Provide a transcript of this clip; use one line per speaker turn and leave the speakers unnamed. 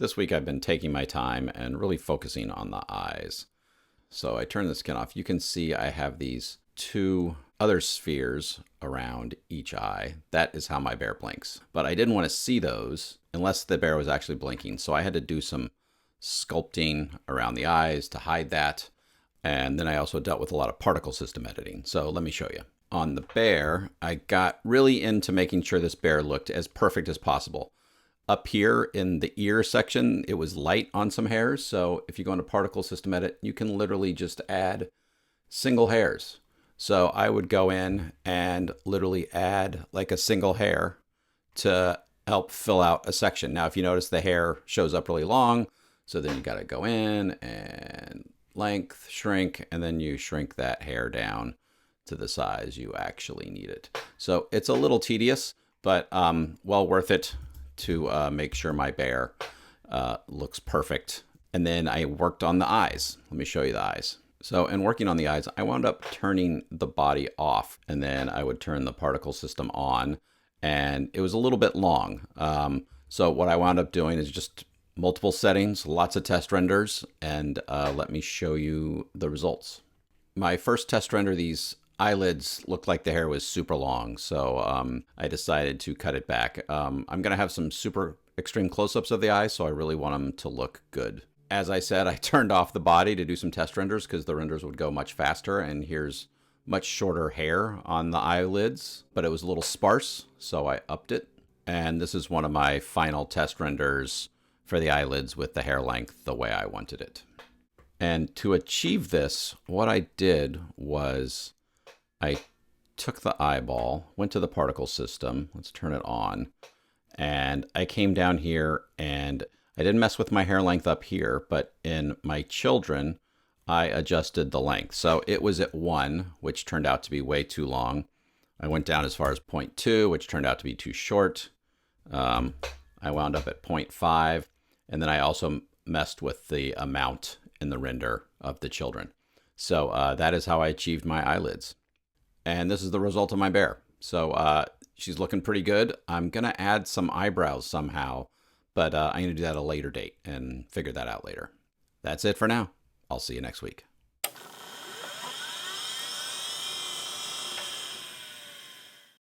This week I've been taking my time and really focusing on the eyes. So I turn the skin off. You can see I have these two other spheres around each eye. That is how my bear blinks. But I didn't want to see those unless the bear was actually blinking. So I had to do some sculpting around the eyes to hide that. And then I also dealt with a lot of particle system editing. So let me show you. On the bear, I got really into making sure this bear looked as perfect as possible. Up here in the ear section, it was light on some hairs. So if you go into particle system edit, you can literally just add single hairs. So I would go in and literally add like a single hair to help fill out a section. Now, if you notice, the hair shows up really long. So then you got to go in and length, shrink, and then you shrink that hair down to the size you actually need it. So it's a little tedious, but well worth it to make sure my bear looks perfect. And then I worked on the eyes. Let me show you the eyes. So in working on the eyes, I wound up turning the body off, and then I would turn the particle system on, and it was a little bit long. So what I wound up doing is just multiple settings, lots of test renders, and let me show you the results. My first test render, these eyelids looked like the hair was super long, so I decided to cut it back. I'm going to have some super extreme close-ups of the eyes, so I really want them to look good. As I said, I turned off the body to do some test renders because the renders would go much faster, and here's much shorter hair on the eyelids, but it was a little sparse, so I upped it. And this is one of my final test renders for the eyelids with the hair length the way I wanted it. And to achieve this, what I did was I took the eyeball, went to the particle system, let's turn it on, and I came down here and I didn't mess with my hair length up here, but in my children, I adjusted the length. So it was at 1, which turned out to be way too long. I went down as far as 0.2, which turned out to be too short. I wound up at 0.5, and then I also messed with the amount in the render of the children. So that is how I achieved my eyelids. And this is the result of my bear. So she's looking pretty good. I'm going to add some eyebrows somehow, but I'm going to do that at a later date and figure that out later. That's it for now. I'll see you next week.